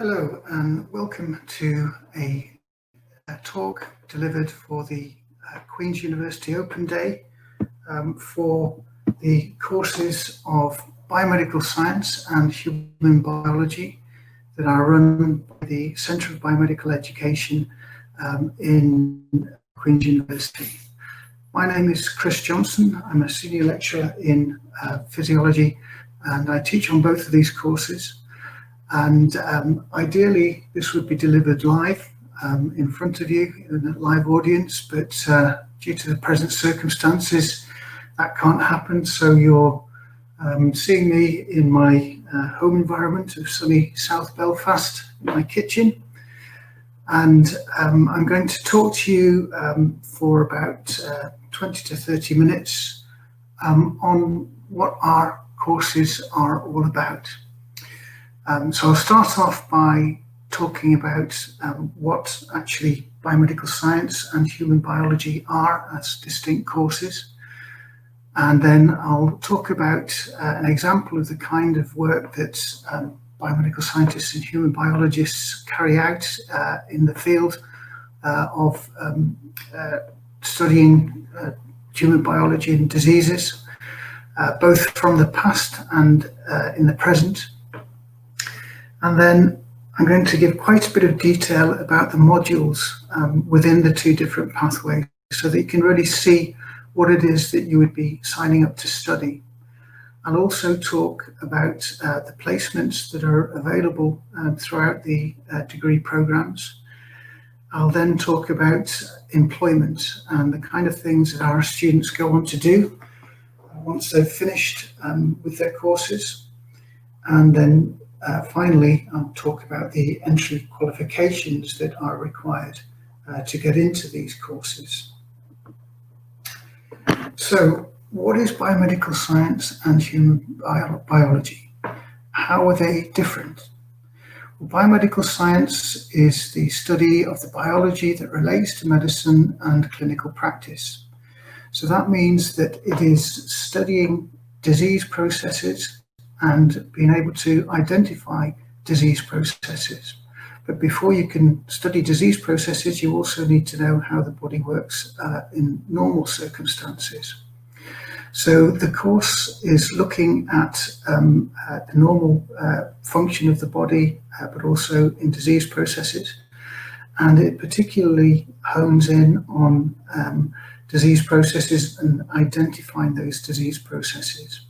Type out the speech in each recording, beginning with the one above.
Hello and welcome to a talk delivered for the Queen's University Open Day for the courses of Biomedical Science and Human Biology that are run by the Centre of Biomedical Education in Queen's University. My name is Chris Johnson. I'm a senior lecturer in physiology and I teach on both of these courses. And ideally, this would be delivered live in front of you in a live audience, but due to the present circumstances, that can't happen. So you're seeing me in my home environment of sunny South Belfast, in my kitchen. And I'm going to talk to you for about 20 to 30 minutes on what our courses are all about. So I'll start off by talking about what actually biomedical science and human biology are as distinct courses. And then I'll talk about an example of the kind of work that biomedical scientists and human biologists carry out in the field of studying human biology and diseases, both from the past and in the present. And then I'm going to give quite a bit of detail about the modules within the two different pathways so that you can really see what it is that you would be signing up to study. I'll also talk about the placements that are available throughout the degree programs. I'll then talk about employment and the kind of things that our students go on to do once they've finished with their courses. And then finally, I'll talk about the entry qualifications that are required to get into these courses. So, what is biomedical science and human biology? How are they different? Well, biomedical science is the study of the biology that relates to medicine and clinical practice. So that means that it is studying disease processes and being able to identify disease processes. But before you can study disease processes, you also need to know how the body works in normal circumstances. So the course is looking at the normal function of the body, but also in disease processes. And it particularly hones in on disease processes and identifying those disease processes.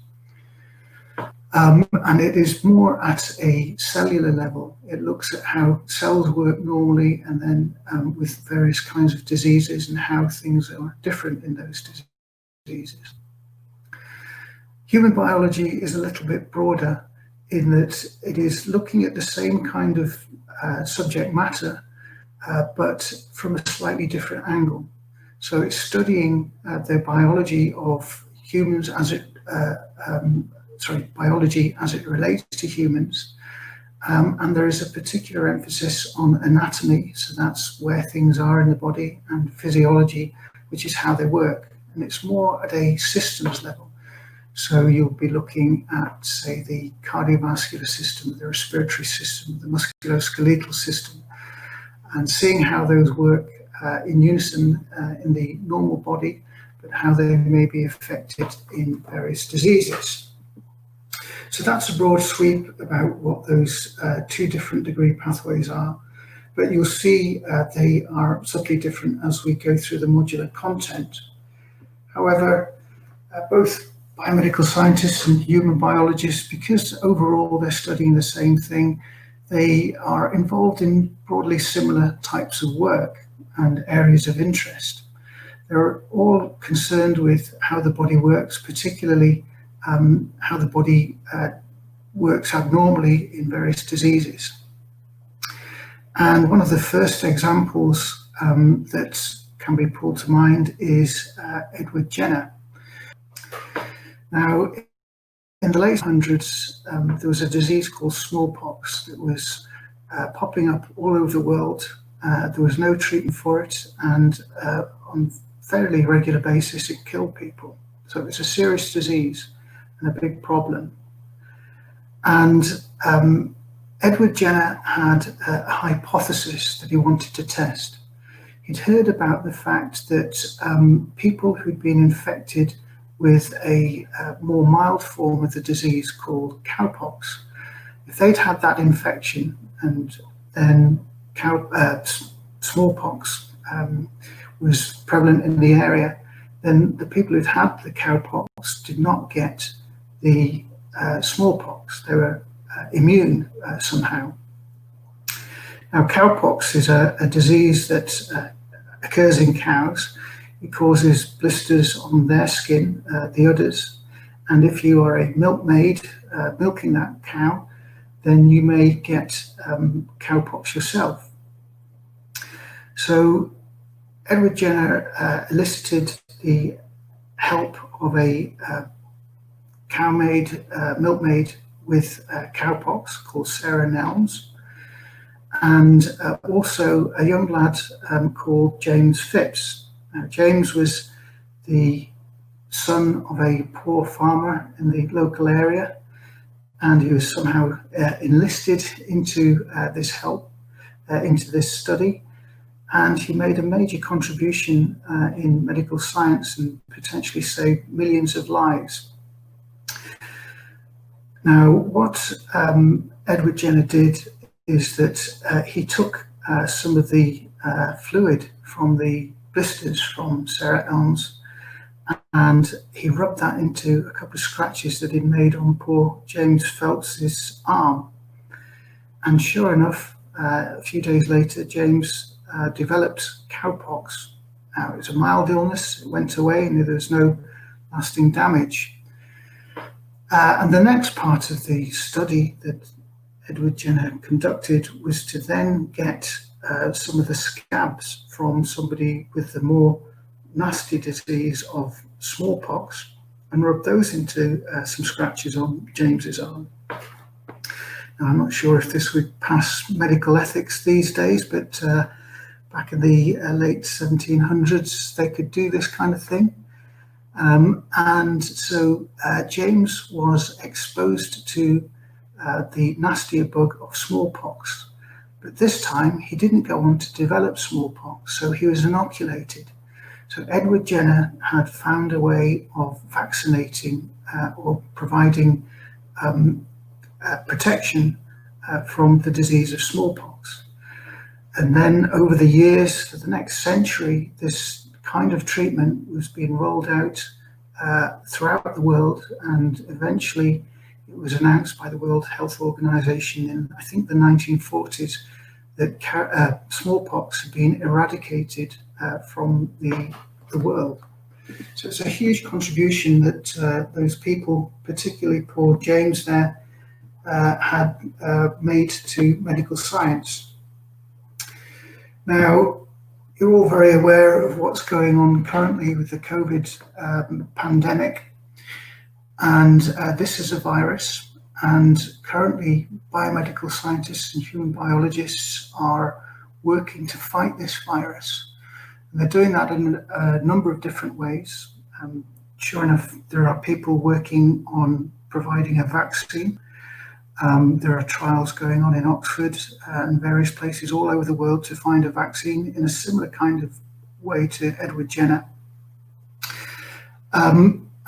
And it is more at a cellular level. It looks at how cells work normally and then with various kinds of diseases and how things are different in those diseases. Human biology is a little bit broader in that it is looking at the same kind of subject matter, but from a slightly different angle. So it's studying the biology of humans as it biology as it relates to humans. And there is a particular emphasis on anatomy, so that's where things are in the body, and physiology, which is how they work. And it's more at a systems level. So you'll be looking at, say, the cardiovascular system, the respiratory system, the musculoskeletal system, and seeing how those work in unison in the normal body, but how they may be affected in various diseases. So that's a broad sweep about what those two different degree pathways are, but you'll see they are subtly different as we go through the modular content. However, both biomedical scientists and human biologists, because overall they're studying the same thing, they are involved in broadly similar types of work and areas of interest. They're all concerned with how the body works, particularly how the body works abnormally in various diseases. And one of the first examples that can be pulled to mind is Edward Jenner. Now, in the late hundreds, there was a disease called smallpox that was popping up all over the world. There was no treatment for it, and on a fairly regular basis, it killed people. So it's a serious disease and a big problem. And Edward Jenner had a hypothesis that he wanted to test. He'd heard about the fact that people who'd been infected with a more mild form of the disease called cowpox, if they'd had that infection and then smallpox was prevalent in the area, then the people who'd had the cowpox did not get the smallpox. They were immune somehow. Now, cowpox is a disease that occurs in cows. It causes blisters on their skin, the udders, and if you are a milkmaid milking that cow, then you may get cowpox yourself. So Edward Jenner elicited the help of a milkmaid with cowpox called Sarah Nelms, and also a young lad called James Phipps. Now, James was the son of a poor farmer in the local area, and he was somehow enlisted into this help, into this study, and he made a major contribution in medical science and potentially saved millions of lives. Now, what Edward Jenner did is that he took some of the fluid from the blisters from Sarah Elms, and he rubbed that into a couple of scratches that he'd made on poor James Phelps's arm. And sure enough, a few days later, James developed cowpox. Now, it was a mild illness, it went away, and there was no lasting damage. And the next part of the study that Edward Jenner conducted was to then get some of the scabs from somebody with the more nasty disease of smallpox and rub those into some scratches on James's arm. Now, I'm not sure if this would pass medical ethics these days, but back in the late 1700s, they could do this kind of thing. And so James was exposed to the nastier bug of smallpox, but this time he didn't go on to develop smallpox, so he was inoculated. So Edward Jenner had found a way of vaccinating or providing protection from the disease of smallpox. And then over the years, for the next century, this kind of treatment was being rolled out throughout the world, and eventually it was announced by the World Health Organization in, I think, the 1940s that smallpox had been eradicated from the world. So it's a huge contribution that those people, particularly poor James there, had made to medical science. Now, you're all very aware of what's going on currently with the COVID pandemic, and this is a virus, and currently biomedical scientists and human biologists are working to fight this virus. And they're doing that in a number of different ways. Sure enough, there are people working on providing a vaccine. There are trials going on in Oxford and various places all over the world to find a vaccine in a similar kind of way to Edward Jenner.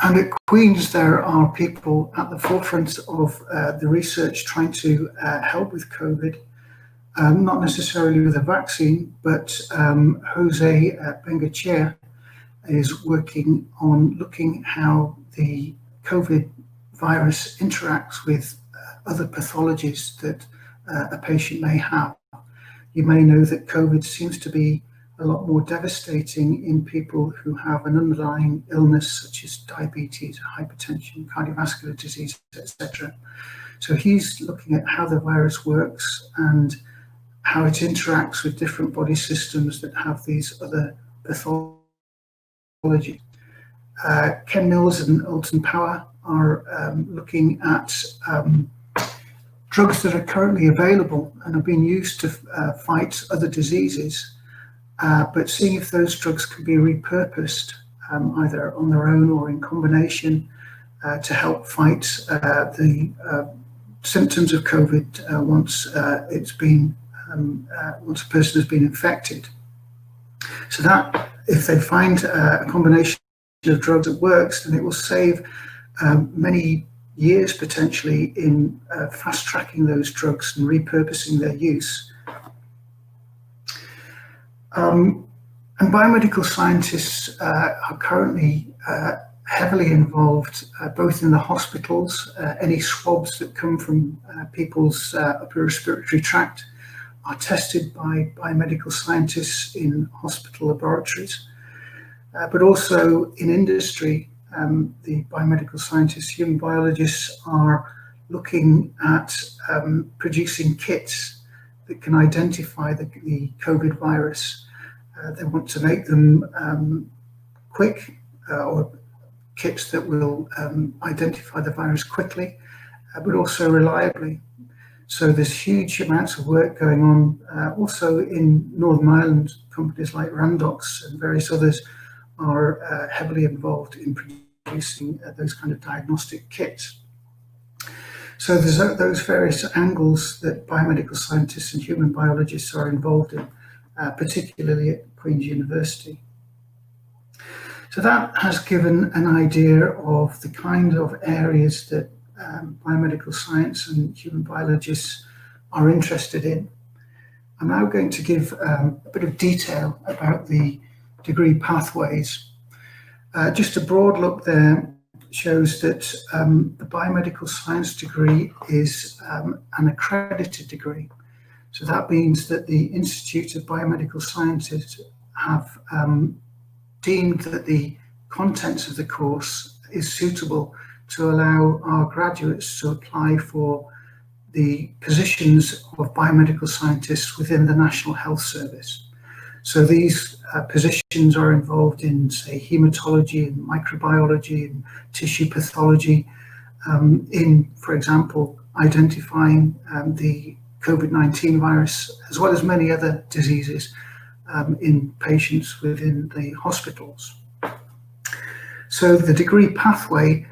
And at Queen's, there are people at the forefront of the research trying to help with COVID, not necessarily with a vaccine, but Jose Bengoechea is working on looking how the COVID virus interacts with other pathologies that a patient may have. You may know that COVID seems to be a lot more devastating in people who have an underlying illness such as diabetes, hypertension, cardiovascular disease, etc. So he's looking at how the virus works and how it interacts with different body systems that have these other pathologies. Ken Mills and Alton Power are looking at drugs that are currently available and are being used to fight other diseases, but seeing if those drugs can be repurposed either on their own or in combination to help fight the symptoms of COVID once once a person has been infected. So that if they find a combination of drugs that works, then it will save many years potentially in fast tracking those drugs and repurposing their use. And biomedical scientists are currently heavily involved both in the hospitals. Any swabs that come from people's upper respiratory tract are tested by biomedical scientists in hospital laboratories, but also in industry. The biomedical scientists, human biologists, are looking at producing kits that can identify the COVID virus. They want to make them quick, or kits that will identify the virus quickly, but also reliably. So there's huge amounts of work going on. Also in Northern Ireland, companies like Randox and various others are heavily involved in producing those kind of diagnostic kits. So there's those various angles that biomedical scientists and human biologists are involved in, particularly at Queen's University. So that has given an idea of the kind of areas that biomedical science and human biologists are interested in. I'm now going to give a bit of detail about the degree pathways. Just a broad look there shows that the biomedical science degree is an accredited degree. So that means that the Institute of Biomedical Sciences have deemed that the contents of the course is suitable to allow our graduates to apply for the positions of biomedical scientists within the National Health Service. So these positions are involved in, say, hematology and microbiology and tissue pathology, in, for example, identifying the COVID-19 virus, as well as many other diseases in patients within the hospitals. So the degree pathway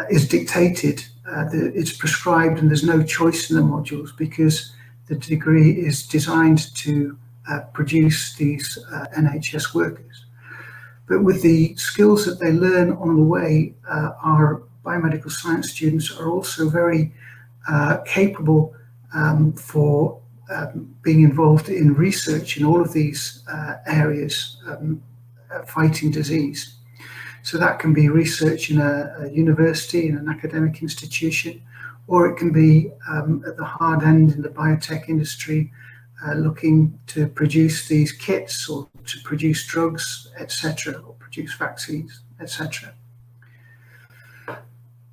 is dictated, it's prescribed, and there's no choice in the modules because the degree is designed to produce these NHS workers. But with the skills that they learn on the way, our biomedical science students are also very capable for being involved in research in all of these areas fighting disease. So that can be research in a university, in an academic institution, or it can be at the hard end in the biotech industry, looking to produce these kits or to produce drugs, etc., or produce vaccines, etc.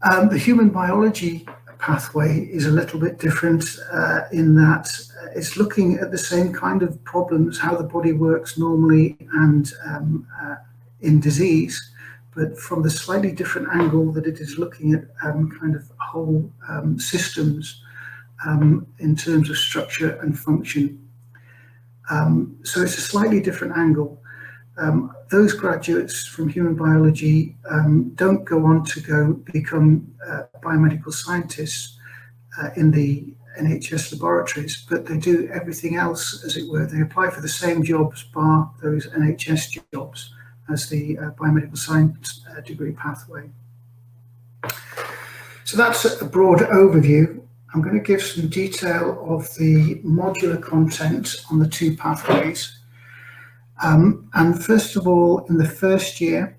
The human biology pathway is a little bit different in that it's looking at the same kind of problems, how the body works normally and in disease, but from the slightly different angle that it is looking at kind of whole systems in terms of structure and function. So it's a slightly different angle. Those graduates from human biology don't go on to become biomedical scientists in the NHS laboratories, but they do everything else, as it were. They apply for the same jobs, bar those NHS jobs, as the biomedical science degree pathway. So that's a broad overview. I'm going to give some detail of the modular content on the two pathways. And first of all, in the first year,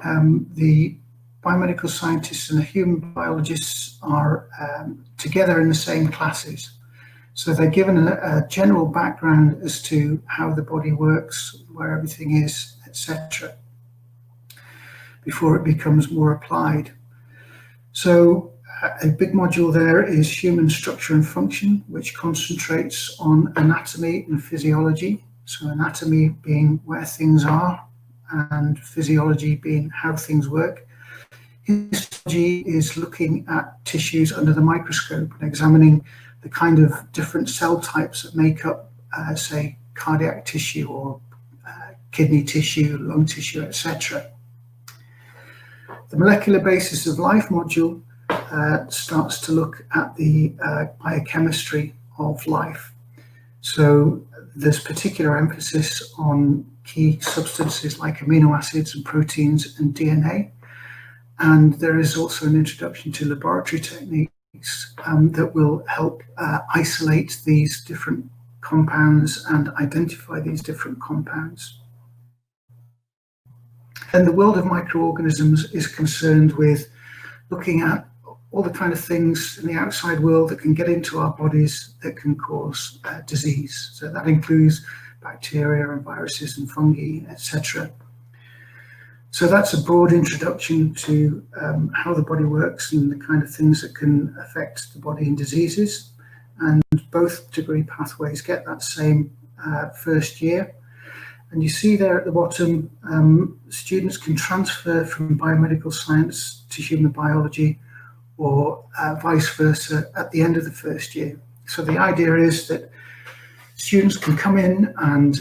the biomedical scientists and the human biologists are together in the same classes. So they're given a general background as to how the body works, where everything is, etc., before it becomes more applied. So a big module there is human structure and function, which concentrates on anatomy and physiology. So anatomy being where things are and physiology being how things work. Histology is looking at tissues under the microscope and examining the kind of different cell types that make up, say, cardiac tissue or kidney tissue, lung tissue, etc. The molecular basis of life module starts to look at the biochemistry of life. So there's particular emphasis on key substances like amino acids and proteins and DNA. And there is also an introduction to laboratory techniques that will help isolate these different compounds and identify these different compounds. And the world of microorganisms is concerned with looking at all the kind of things in the outside world that can get into our bodies that can cause disease. So that includes bacteria and viruses and fungi, etc. So that's a broad introduction to how the body works and the kind of things that can affect the body in diseases. And both degree pathways get that same first year. And you see there at the bottom, students can transfer from biomedical science to human biology, or vice versa at the end of the first year. So the idea is that students can come in and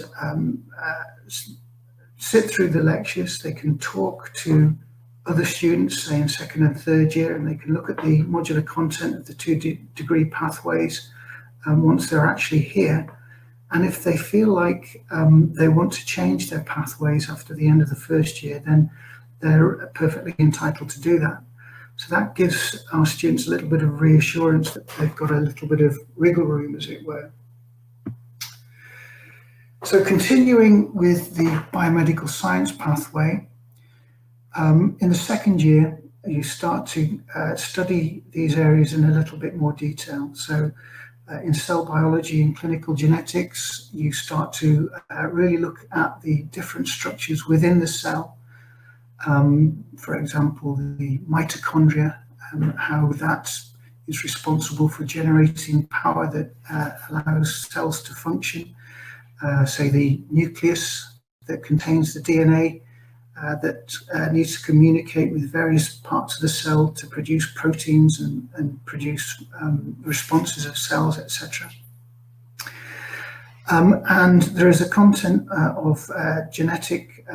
sit through the lectures. They can talk to other students, say in second and third year, and they can look at the modular content of the two degree pathways once they're actually here. And if they feel like they want to change their pathways after the end of the first year, then they're perfectly entitled to do that. So that gives our students a little bit of reassurance that they've got a little bit of wiggle room, as it were. So continuing with the biomedical science pathway, in the second year, you start to study these areas in a little bit more detail. So in cell biology and clinical genetics, you start to really look at the different structures within the cell. For example, the mitochondria, how that is responsible for generating power that allows cells to function. Say the nucleus that contains the DNA that needs to communicate with various parts of the cell to produce proteins and produce responses of cells, etc. And there is a content of genetic,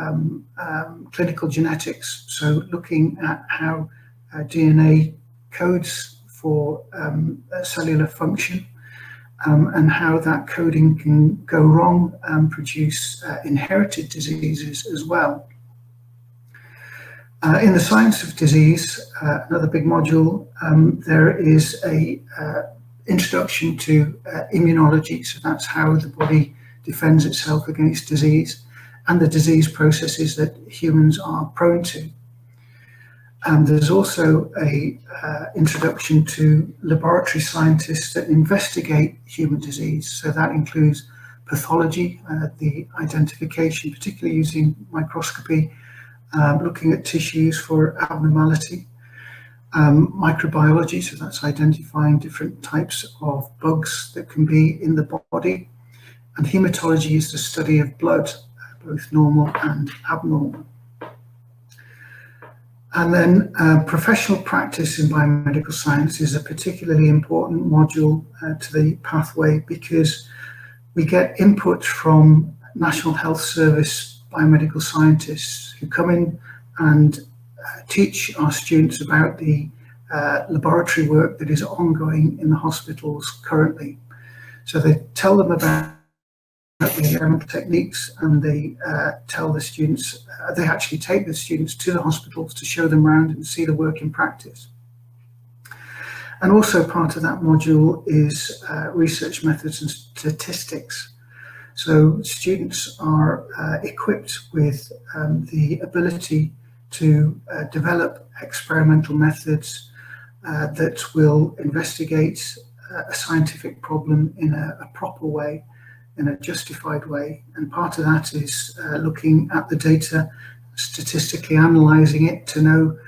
clinical genetics, so looking at how DNA codes for cellular function, and how that coding can go wrong and produce inherited diseases as well. In the science of disease, another big module, there is a introduction to immunology. So that's how the body defends itself against disease and the disease processes that humans are prone to. And there's also a introduction to laboratory scientists that investigate human disease. So that includes pathology, the identification, particularly using microscopy, looking at tissues for abnormality, microbiology, so that's identifying different types of bugs that can be in the body, and hematology is the study of blood, both normal and abnormal. And then professional practice in biomedical science is a particularly important module to the pathway, because we get input from National Health Service biomedical scientists who come in and teach our students about the laboratory work that is ongoing in the hospitals currently. So they tell them about the experimental techniques, and they tell the students, they actually take the students to the hospitals to show them around and see the work in practice. And also part of that module is research methods and statistics. So students are equipped with the ability to develop experimental methods that will investigate a scientific problem in a proper way, in a justified way. And part of that is looking at the data, statistically analysing it to know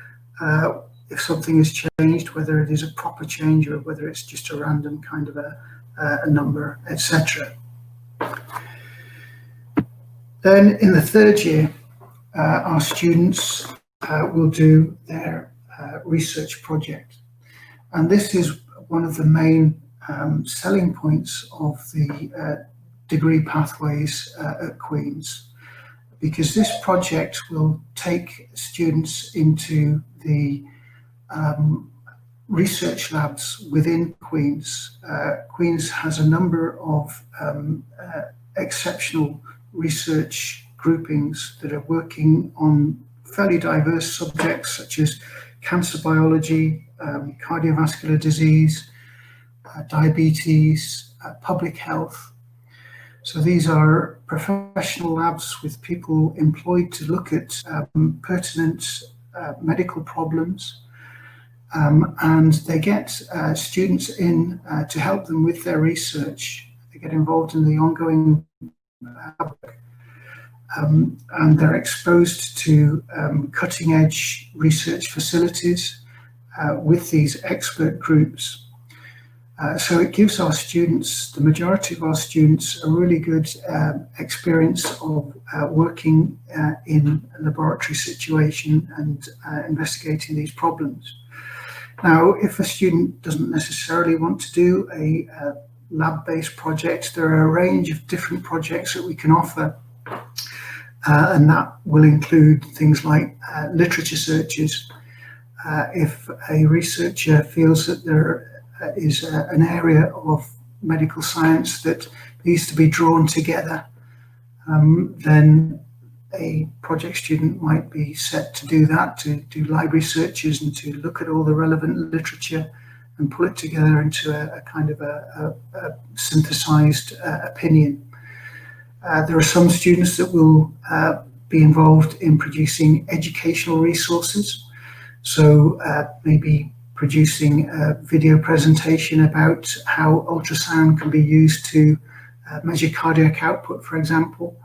if something has changed, whether it is a proper change or whether it's just a random kind of a number, etc. Then in the third year, our students will do their research project. And this is one of the main selling points of the degree pathways at Queen's, because this project will take students into the research labs within Queen's. Queen's has a number of exceptional research groupings that are working on fairly diverse subjects such as cancer biology, cardiovascular disease, diabetes, public health. So these are professional labs with people employed to look at pertinent medical problems, and they get students in to help them with their research. They get involved in the ongoing work, and they're exposed to cutting edge research facilities with these expert groups. So it gives our students, the majority of our students, a really good experience of working in a laboratory situation and investigating these problems. Now, if a student doesn't necessarily want to do a lab-based project, there are a range of different projects that we can offer, and that will include things like literature searches. If a researcher feels that there is an area of medical science that needs to be drawn together, then a project student might be set to do that, to do library searches and to look at all the relevant literature and pull it together into a kind of a synthesized opinion. There are some students that will be involved in producing educational resources. So maybe producing a video presentation about how ultrasound can be used to measure cardiac output, for example,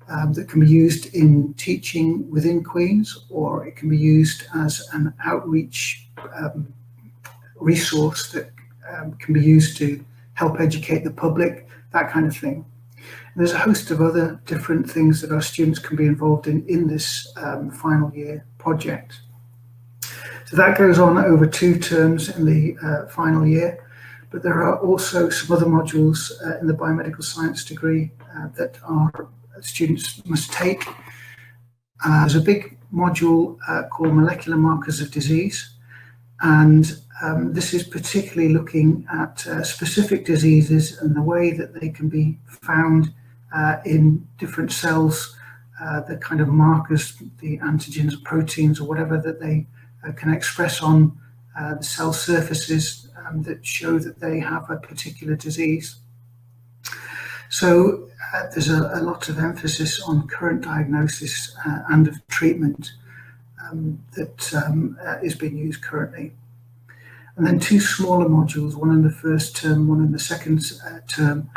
that can be used in teaching within Queen's, or it can be used as an outreach resource that can be used to help educate the public, that kind of thing. And there's a host of other different things that our students can be involved in this final year project. So that goes on over 2 terms in the final year, but there are also some other modules in the biomedical science degree that our students must take. There's a big module called Molecular Markers of Disease, and this is particularly looking at specific diseases and the way that they can be found in different cells, the kind of markers, the antigens, proteins, or whatever that they can express on the cell surfaces that show that they have a particular disease. So there's a lot of emphasis on current diagnosis and of treatment that is being used currently. And then 2 smaller modules, one in the first term, one in the second term.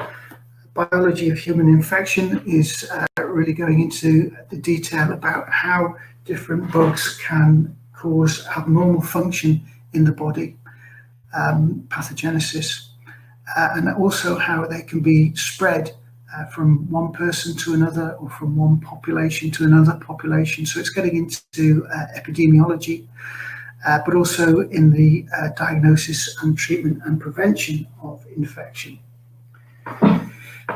Biology of human infection is really going into the detail about how different bugs can cause abnormal function in the body, pathogenesis, and also how they can be spread from one person to another, or from one population to another population. So it's getting into epidemiology, but also in the diagnosis and treatment and prevention of infection.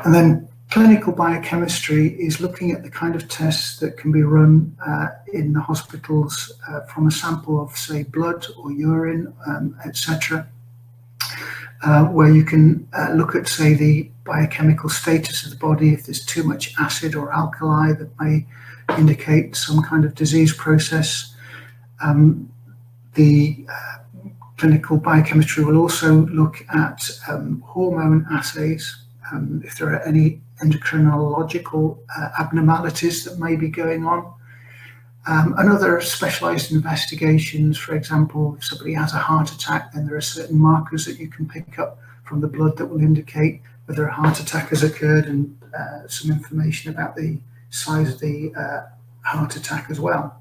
And then clinical biochemistry is looking at the kind of tests that can be run in the hospitals from a sample of, say, blood or urine, etc., where you can look at, say, the biochemical status of the body. If there's too much acid or alkali, that may indicate some kind of disease process. The clinical biochemistry will also look at hormone assays, if there are any endocrinological abnormalities that may be going on, and other specialized investigations. For example, if somebody has a heart attack, then there are certain markers that you can pick up from the blood that will indicate whether a heart attack has occurred, and some information about the size of the heart attack as well.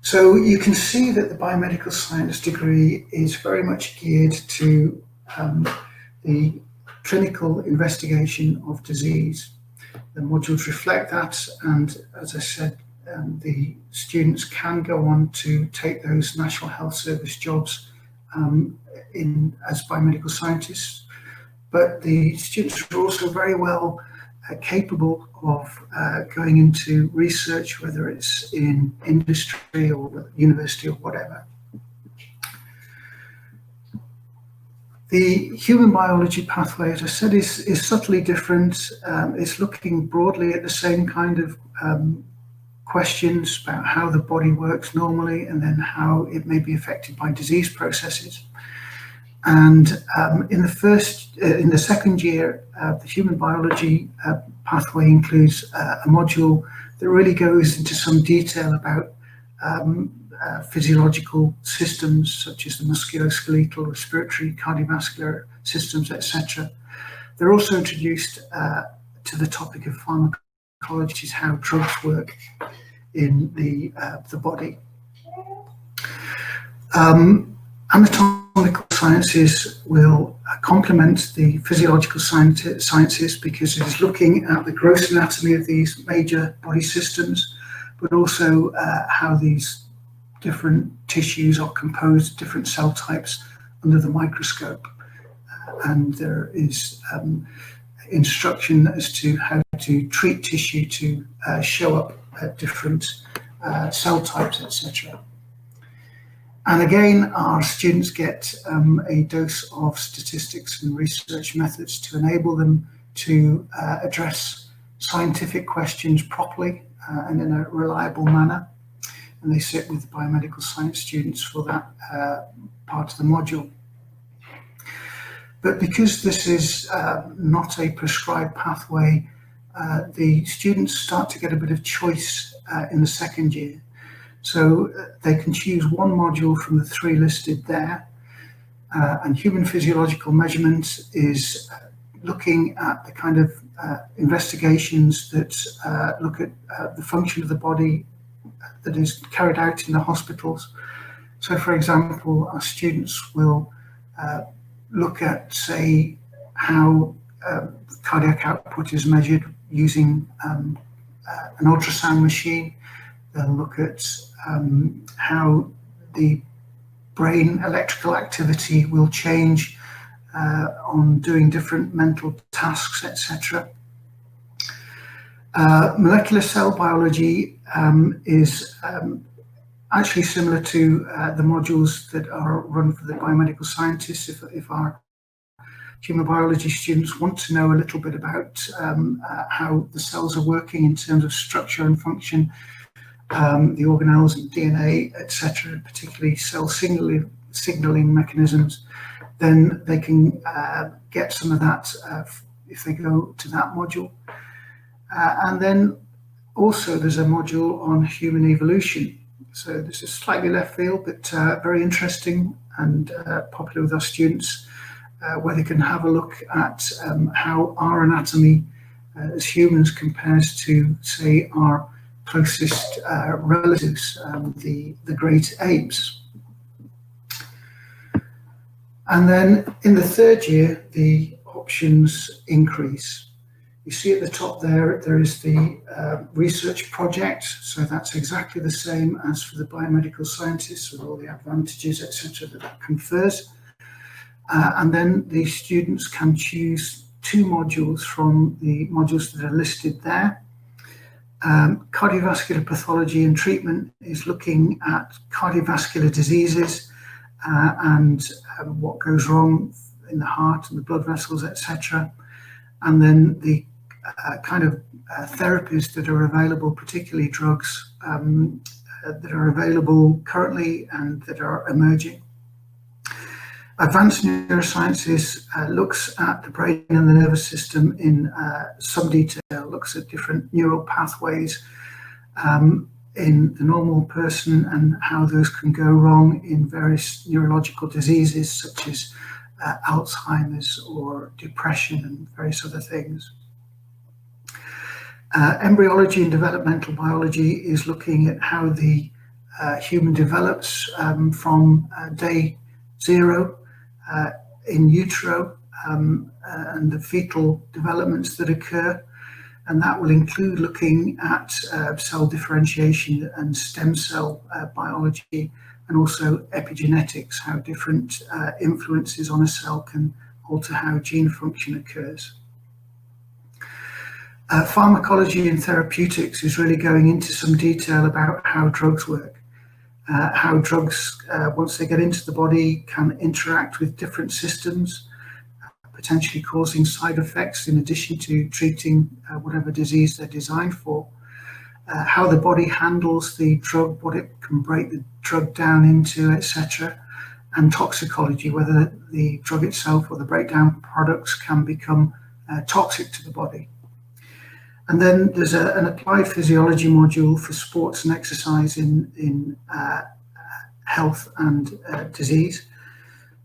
So you can see that the biomedical science degree is very much geared to the clinical investigation of disease. The modules reflect that, and as I said, the students can go on to take those National Health Service jobs as biomedical scientists. But the students are also very well capable of going into research, whether it's in industry or university or whatever. The human biology pathway, as I said, is subtly different. It's looking broadly at the same kind of questions about how the body works normally and then how it may be affected by disease processes. And in the second year, the human biology pathway includes a module that really goes into some detail about physiological systems such as the musculoskeletal, respiratory, cardiovascular systems, etc. They're also introduced to the topic of pharmacology, which is how drugs work in the body. Anatomical sciences will complement the physiological sciences because it is looking at the gross anatomy of these major body systems, but also how these different tissues are composed, different cell types under the microscope. And there is instruction as to how to treat tissue to show up at different cell types, etc. And again, our students get a dose of statistics and research methods to enable them to address scientific questions properly and in a reliable manner. And they sit with biomedical science students for that part of the module. But because this is not a prescribed pathway, the students start to get a bit of choice in the second year. So they can choose one module from the 3 listed there. And human physiological measurement is looking at the kind of investigations that look at the function of the body that is carried out in the hospitals. So, for example, our students will look at, say, how cardiac output is measured using an ultrasound machine. They'll look at how the brain electrical activity will change on doing different mental tasks, etc. Molecular cell biology is actually similar to the modules that are run for the biomedical scientists. If our human biology students want to know a little bit about how the cells are working in terms of structure and function, the organelles and DNA, etc., particularly cell signaling mechanisms, then they can get some of that if they go to that module. And then also there's a module on human evolution. So this is slightly left field, but very interesting and popular with our students, where they can have a look at how our anatomy as humans compares to, say, our closest relatives, the great apes. And then in the third year, the options increase. You see at the top there is the research project. So that's exactly the same as for the biomedical scientists with all the advantages, etc., that confers. And then the students can choose 2 modules from the modules that are listed there. Cardiovascular pathology and treatment is looking at cardiovascular diseases and what goes wrong in the heart and the blood vessels, etc. And then the kind of therapies that are available, particularly drugs that are available currently and that are emerging. Advanced neurosciences looks at the brain and the nervous system in some detail, looks at different neural pathways in the normal person and how those can go wrong in various neurological diseases such as Alzheimer's or depression and various other things. Embryology and developmental biology is looking at how the human develops from day 0 in utero and the fetal developments that occur, and that will include looking at cell differentiation and stem cell biology, and also epigenetics, how different influences on a cell can alter how gene function occurs. Pharmacology and therapeutics is really going into some detail about how drugs work. how drugs, once they get into the body, can interact with different systems, potentially causing side effects in addition to treating whatever disease they're designed for. How the body handles the drug, what it can break the drug down into, etc. And toxicology, whether the drug itself or the breakdown products can become toxic to the body. And then there's an applied physiology module for sports and exercise in health and disease.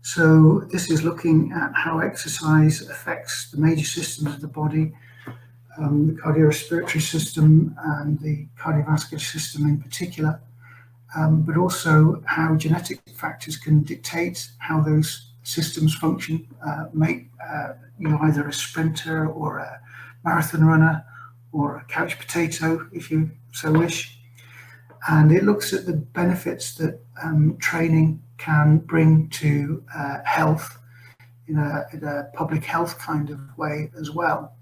So this is looking at how exercise affects the major systems of the body, the cardiorespiratory system and the cardiovascular system in particular, but also how genetic factors can dictate how those systems function, make you either a sprinter or a marathon runner or a couch potato, if you so wish. And it looks at the benefits that training can bring to health in a public health kind of way as well.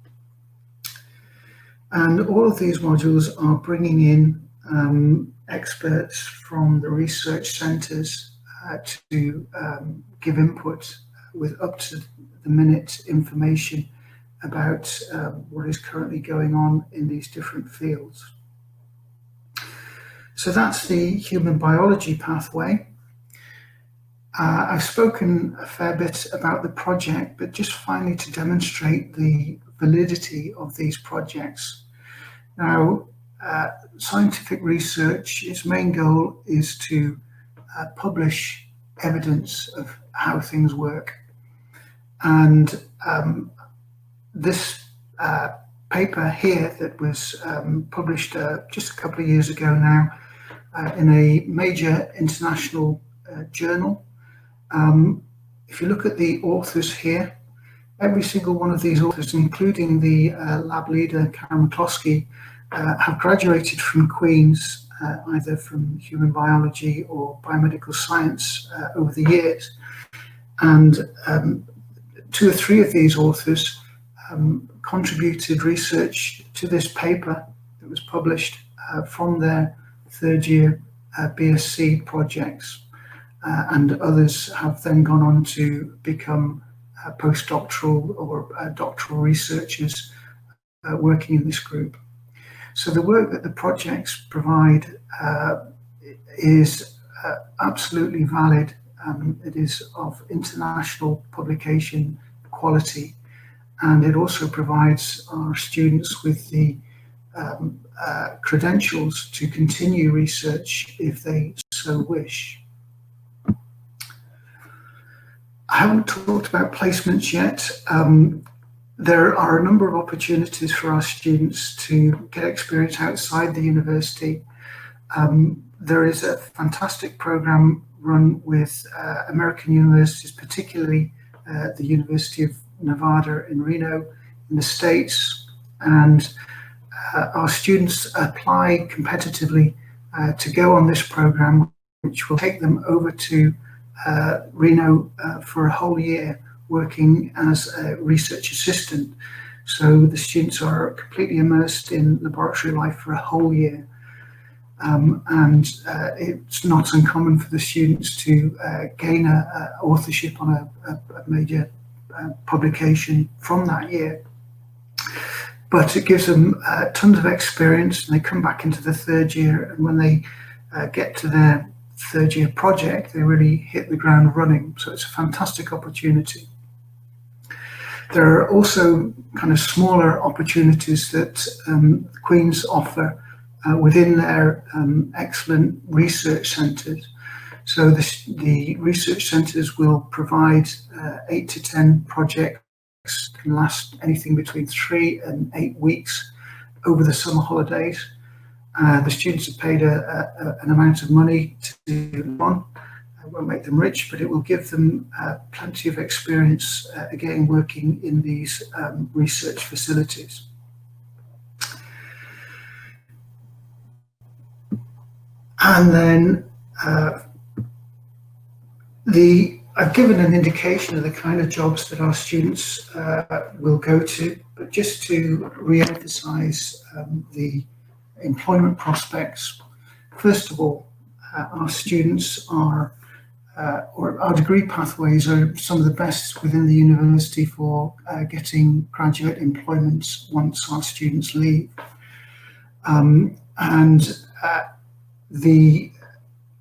And all of these modules are bringing in experts from the research centres to give input with up-to-the-minute information about what is currently going on in these different fields. So that's the human biology pathway. I've spoken a fair bit about the project, but just finally to demonstrate the validity of these projects. Now, scientific research, its main goal is to publish evidence of how things work. And this paper here that was published just a couple of years ago now in a major international journal. If you look at the authors here, every single one of these authors, including the lab leader, Karen McCloskey, have graduated from Queen's, either from human biology or biomedical science over the years. And 2 or 3 of these authors contributed research to this paper that was published from their third year BSc projects. And others have then gone on to become postdoctoral or doctoral researchers working in this group. So the work that the projects provide is absolutely valid. It is of international publication quality, and it also provides our students with the credentials to continue research if they so wish. I haven't talked about placements yet. There are a number of opportunities for our students to get experience outside the university. There is a fantastic program run with American universities, particularly the University of Nevada in Reno in the States, and our students apply competitively to go on this program, which will take them over to Reno for a whole year working as a research assistant. So the students are completely immersed in laboratory life for a whole year. And it's not uncommon for the students to gain authorship on a major publication from that year. But it gives them tons of experience, and they come back into the third year, and when they get to their third year project, they really hit the ground running. So it's a fantastic opportunity. There are also kind of smaller opportunities that Queen's offer within their excellent research centres. So the research centres will provide 8 to 10 projects, can last anything between 3 and 8 weeks over the summer holidays. The students are paid an amount of money to run. It won't make them rich, but it will give them plenty of experience, again, working in these research facilities. And then I've given an indication of the kind of jobs that our students will go to, but just to re-emphasize the employment prospects. First of all, Our students are, or our degree pathways are some of the best within the university for getting graduate employment once our students leave.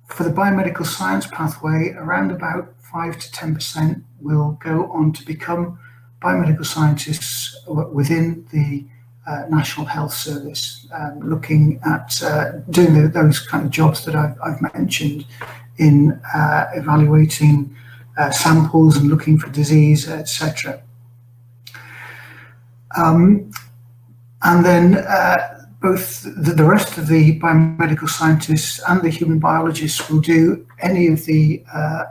For the biomedical science pathway, around about 5 to 10% will go on to become biomedical scientists within the National Health Service, looking at doing those kind of jobs that I've mentioned in evaluating samples and looking for disease, etc. And then both the rest of the biomedical scientists and the human biologists will do any of the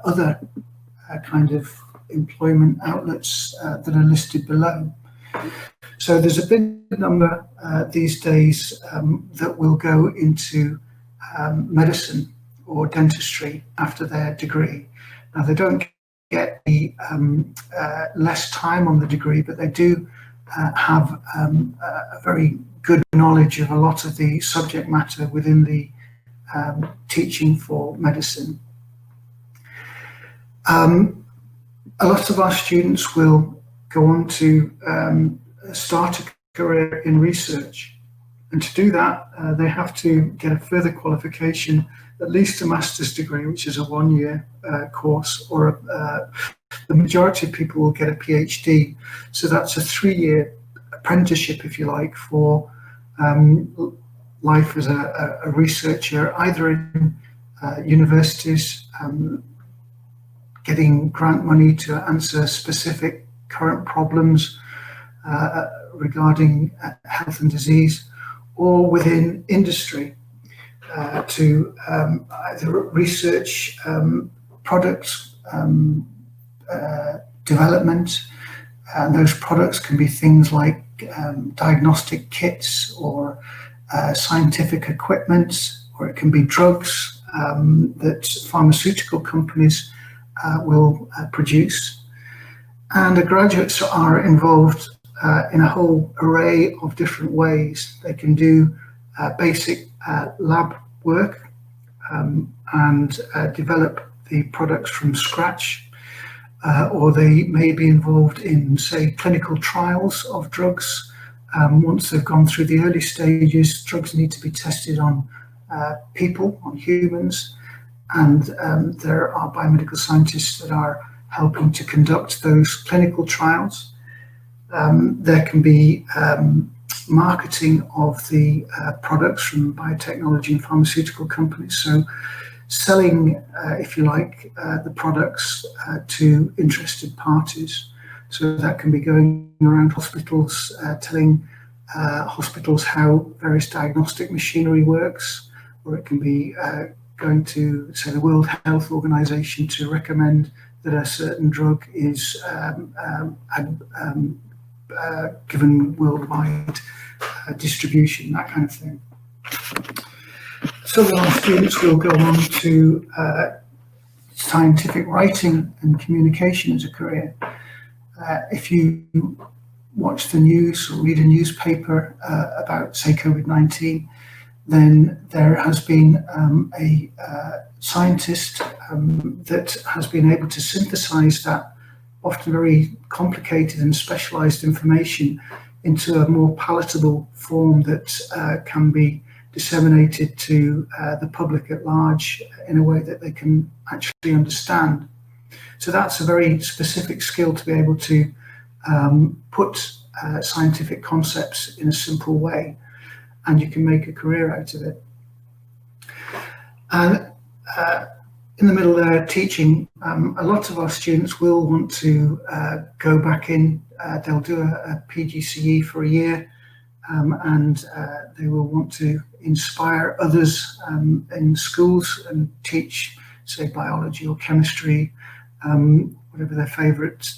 other kind of employment outlets that are listed below. So there's a big number these days that will go into medicine or dentistry after their degree. Now, they don't get the less time on the degree, but they do have a very good knowledge of a lot of the subject matter within the teaching for medicine. A lot of our students will go on to start a career in research, and to do that they have to get a further qualification, at least a master's degree, which is a one-year course, or the majority of people will get a PhD, so that's a 3-year apprenticeship, if you like, for life as a researcher, either in universities, getting grant money to answer specific current problems regarding health and disease, or within industry to either research products development, and those products can be things like diagnostic kits or scientific equipment, or it can be drugs that pharmaceutical companies will produce. And the graduates are involved in a whole array of different ways. They can do basic lab work and develop the products from scratch, or they may be involved in, say, clinical trials of drugs. Once they've gone through the early stages, drugs need to be tested on people, on humans, and there are biomedical scientists that are helping to conduct those clinical trials. There can be marketing of the products from biotechnology and pharmaceutical companies, so selling, if you like, the products to interested parties. So that can be going around hospitals, telling hospitals how various diagnostic machinery works, or it can be going to, say, the World Health Organization to recommend that a certain drug is given worldwide distribution, that kind of thing. Some of our students will go on to scientific writing and communication as a career. If you watch the news or read a newspaper about, say, COVID-19, then there has been a scientist that has been able to synthesize that often very complicated and specialized information into a more palatable form that can be disseminated to the public at large in a way that they can actually understand. So that's a very specific skill, to be able to put scientific concepts in a simple way, and you can make a career out of it. And in the middle there, teaching, a lot of our students will want to go back in. They'll do a PGCE for a year, and they will want to inspire others in schools and teach, say, biology or chemistry, whatever their favourite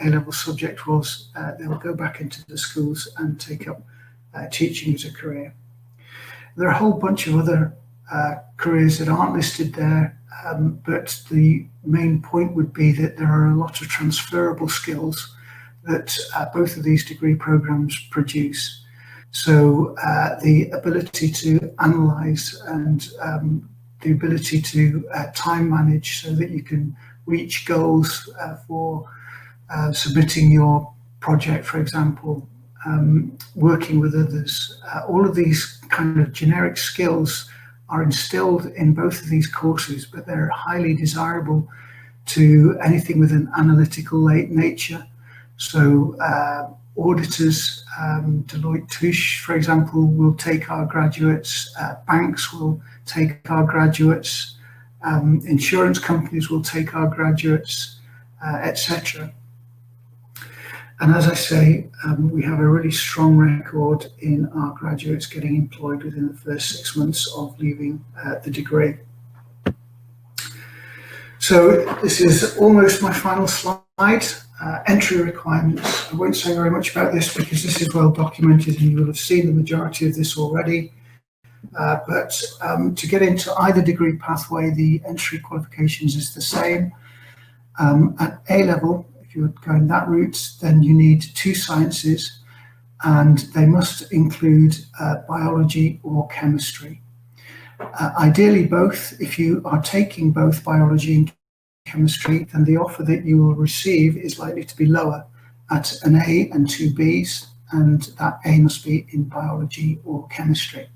A-level subject was. They will go back into the schools and take up teaching as a career. There are a whole bunch of other careers that aren't listed there, but the main point would be that there are a lot of transferable skills that both of these degree programs produce. So the ability to analyse and the ability to time manage so that you can reach goals for submitting your project, for example, working with others. All of these kind of generic skills are instilled in both of these courses, but they're highly desirable to anything with an analytical nature. So auditors, Deloitte Touche, for example, will take our graduates, banks will take our graduates, insurance companies will take our graduates, etc. And as I say, we have a really strong record in our graduates getting employed within the first 6 months of leaving the degree. So this is almost my final slide. Entry requirements. I won't say very much about this because this is well documented and you will have seen the majority of this already. But to get into either degree pathway, the entry qualifications is the same. At A level, if you're going that route, then you need 2 sciences and they must include biology or chemistry. Ideally both. If you are taking both biology and chemistry, then the offer that you will receive is likely to be lower at an A and 2 Bs, and that A must be in biology or chemistry.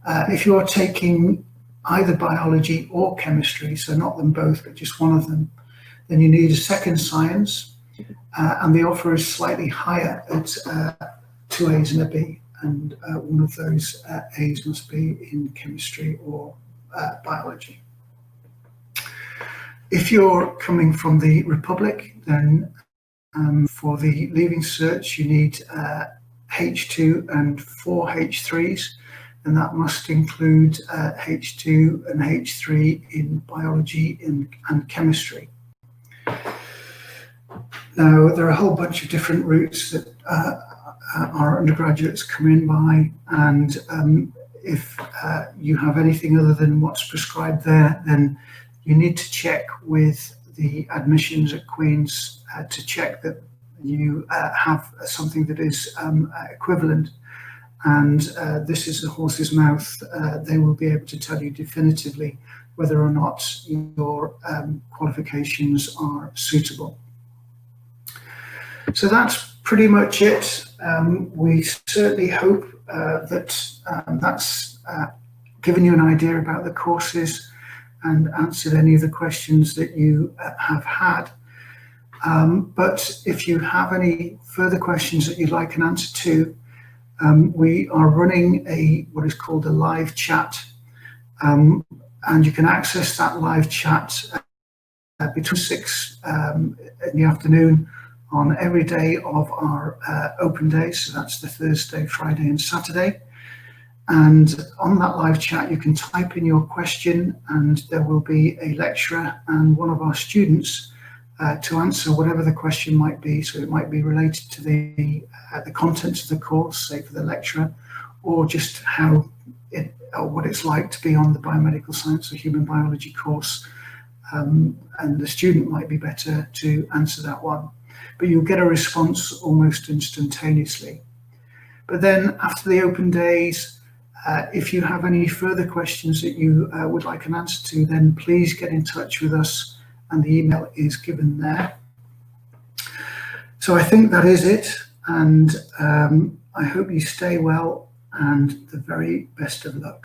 If you are taking either biology or chemistry, so not them both, but just one of them, then you need a second science, and the offer is slightly higher at 2 A's and a B, and one of those A's must be in chemistry or biology. If you're coming from the Republic, then for the Leaving Cert, you need H2 and 4 H3s, and that must include H2 and H3 in biology and chemistry. Now, there are a whole bunch of different routes that our undergraduates come in by, and if you have anything other than what's prescribed there, then you need to check with the admissions at Queen's to check that you have something that is equivalent. And this is the horse's mouth. They will be able to tell you definitively whether or not your qualifications are suitable. So that's pretty much it. We certainly hope that that's given you an idea about the courses and answered any of the questions that you have had. But if you have any further questions that you'd like an answer to, we are running what is called a live chat, and you can access that live chat between 6 in the afternoon on every day of our open days. So that's the Thursday, Friday and Saturday. And on that live chat, you can type in your question and there will be a lecturer and one of our students to answer whatever the question might be. So it might be related to the contents of the course, say for the lecturer, or just what it's like to be on the Biomedical Science or Human Biology course. And the student might be better to answer that one. But you'll get a response almost instantaneously. But then after the open days, if you have any further questions that you would like an answer to, then please get in touch with us and the email is given there. So I think that is it, and I hope you stay well and the very best of luck.